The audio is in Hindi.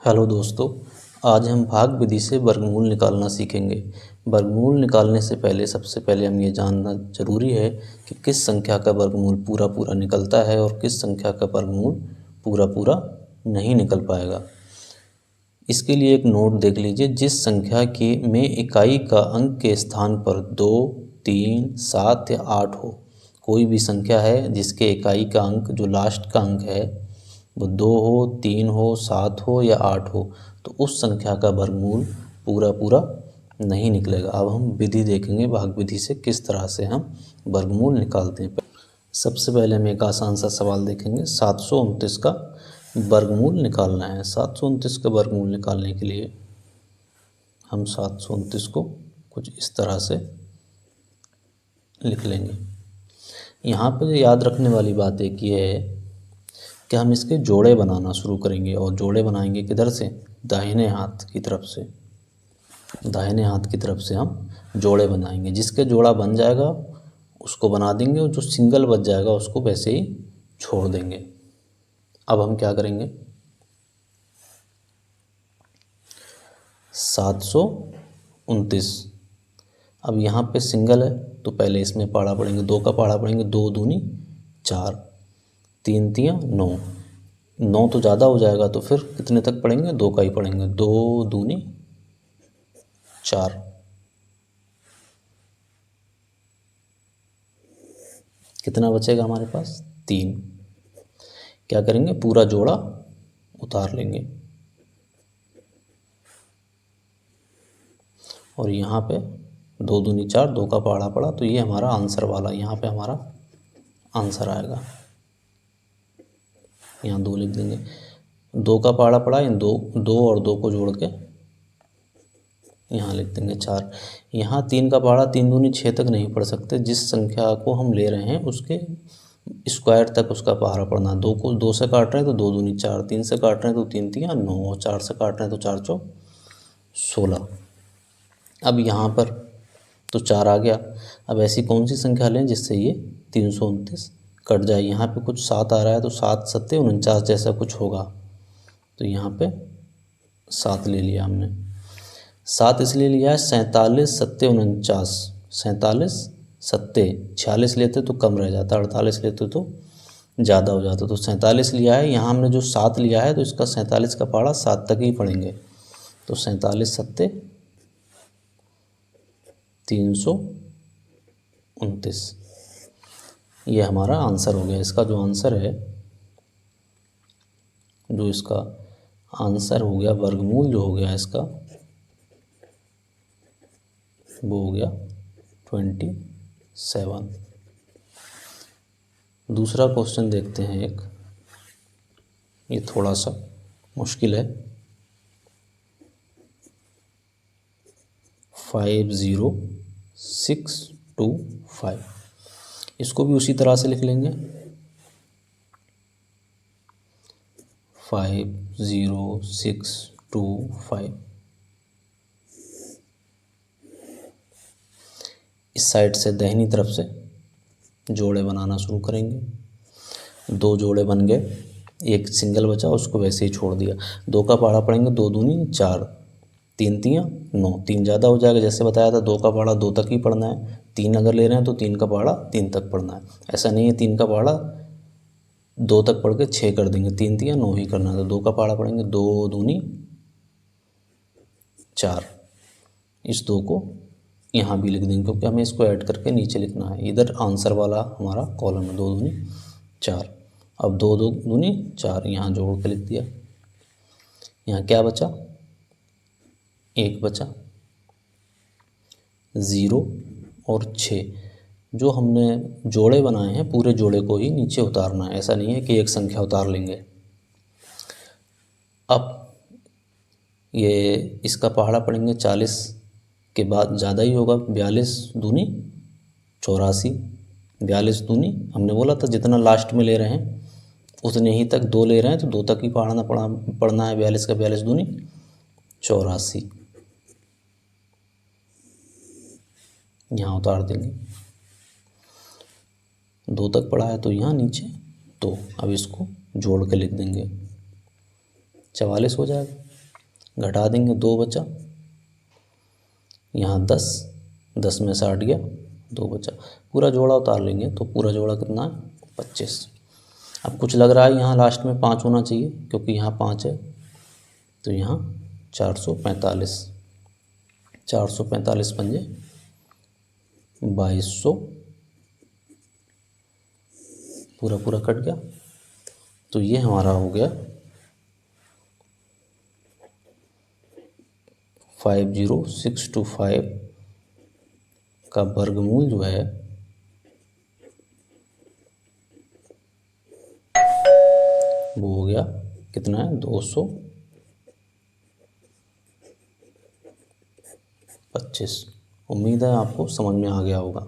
हेलो दोस्तों, आज हम भाग विधि से वर्गमूल निकालना सीखेंगे। वर्गमूल निकालने से पहले सबसे पहले हम ये जानना ज़रूरी है कि किस संख्या का वर्गमूल पूरा पूरा निकलता है और किस संख्या का वर्गमूल पूरा पूरा नहीं निकल पाएगा। इसके लिए एक नोट देख लीजिए। जिस संख्या की में इकाई का अंक के स्थान पर 2, 3, 7 या 8 हो, कोई भी संख्या है जिसके इकाई का अंक जो लास्ट का अंक है वो 2 हो, 3 हो, 7 हो या 8 हो, तो उस संख्या का वर्गमूल पूरा पूरा नहीं निकलेगा। अब हम विधि देखेंगे भाग विधि से किस तरह से हम वर्गमूल निकालते हैं। सबसे पहले हम एक आसान सा सवाल देखेंगे। 729 का वर्गमूल निकालना है। 729 का वर्गमूल निकालने के लिए हम 729 को कुछ इस तरह से लिख लेंगे। यहाँ पर याद रखने वाली बात एक ये है कि हम इसके जोड़े बनाना शुरू करेंगे। और जोड़े बनाएंगे किधर से? दाहिने हाथ की तरफ से। दाहिने हाथ की तरफ से हम जोड़े बनाएंगे। जिसके जोड़ा बन जाएगा उसको बना देंगे और जो सिंगल बच जाएगा उसको वैसे ही छोड़ देंगे। अब हम क्या करेंगे? 729। अब यहाँ पे सिंगल है तो पहले इसमें पाड़ा पड़ेंगे, 2 का पाड़ा पड़ेंगे। 2 दूनी 4, 3 तियाँ 9। 9 तो ज़्यादा हो जाएगा तो फिर कितने तक पढ़ेंगे? 2 का ही पढ़ेंगे। 2 दूनी 4। कितना बचेगा हमारे पास? 3। क्या करेंगे? पूरा जोड़ा उतार लेंगे और यहाँ पे 2 दूनी 4, 2 का पहाड़ा पड़ा तो ये हमारा आंसर वाला, यहाँ पे हमारा आंसर आएगा। यहाँ 2 लिख देंगे। 2 का पहाड़ा पड़ा, इन 2 और 2 को जोड़ के यहाँ लिख देंगे 4। यहाँ 3 का पहाड़ा 3 दूनी 6 तक नहीं पढ़ सकते। जिस संख्या को हम ले रहे हैं उसके स्क्वायर तक उसका पहाड़ा पढ़ना। 2 को 2 से काट रहे हैं तो 2 दूनी 4, 3 से काट रहे हैं तो 3 तियाँ 9 और 4 से काट रहे हैं तो 4 चौक 16। अब यहाँ पर तो 4 आ गया। अब ऐसी कौन सी संख्या लें जिससे ये 329 कट जाए? यहाँ पे कुछ 7 आ रहा है तो 7 सत्ते 49 जैसा कुछ होगा, तो यहाँ पे 7 ले लिया हमने। 7 इसलिए लिया है 47 सत्ते 49। 47 सत्ते 46 लेते तो कम रह जाता, 48 लेते तो ज़्यादा हो जाता, तो 47 लिया है। यहाँ हमने जो 7 लिया है तो इसका 47 का पहाड़ा 7 तक ही पढ़ेंगे। तो 47 सत्ते 329, ये हमारा आंसर हो गया। इसका जो आंसर है, जो इसका आंसर हो गया, वर्गमूल जो हो गया इसका, वो हो गया 27। दूसरा क्वेश्चन देखते हैं एक, ये थोड़ा सा मुश्किल है। 50625, इसको भी उसी तरह से लिख लेंगे। 50625। इस साइड से दाहिनी तरफ से जोड़े बनाना शुरू करेंगे। 2 जोड़े बन गए, एक सिंगल बचा उसको वैसे ही छोड़ दिया। 2 का पहाड़ा पढ़ेंगे। 2 दूनी 4, 3 तियाँ 9, 3 ज़्यादा हो जाएगा। जैसे बताया था 2 का पहाड़ा 2 तक ही पढ़ना है। 3 अगर ले रहे हैं तो 3 का पहाड़ा 3 तक पढ़ना है। ऐसा नहीं है 3 का पहाड़ा 2 तक पढ़ के 6 कर देंगे, 3 तियाँ 9 ही करना है। तो 2 का पहाड़ा पढ़ेंगे। 2 दूनी 4। इस 2 को यहाँ भी लिख देंगे क्योंकि हमें इसको ऐड करके नीचे लिखना है। इधर आंसर वाला हमारा कॉलम है। 2 दूनी 4। अब 2 दूनी 4 यहाँ जोड़ के लिख दिया। यहाँ क्या बचा? 1 बचा। 0 और 6 जो हमने जोड़े बनाए हैं पूरे जोड़े को ही नीचे उतारना है। ऐसा नहीं है कि एक संख्या उतार लेंगे। अब ये इसका पहाड़ा पढ़ेंगे 40 के बाद ज़्यादा ही होगा। 42 दूनी 84। 42 दूनी हमने बोला था जितना लास्ट में ले रहे हैं उतने ही तक 2 ले रहे हैं तो 2 तक ही पढ़ना है। 42 का 42 दूनी 84, यहाँ उतार देंगे। 2 तक पढ़ा है तो यहाँ नीचे। तो अब इसको जोड़ के लिख देंगे, 44 हो जाएगा। घटा देंगे 2 बचा, यहाँ 10, 10 में से 8 गया, 2 बचा, पूरा जोड़ा उतार लेंगे तो पूरा जोड़ा कितना है 25। अब कुछ लग रहा है यहाँ लास्ट में 5 होना चाहिए क्योंकि यहाँ 5 है, तो यहाँ 445, 445 पंजे 2200, पूरा पूरा कट गया। तो ये हमारा हो गया 50625 का वर्गमूल जो है वो हो गया कितना है 225। उम्मीद है आपको समझ में आ गया होगा।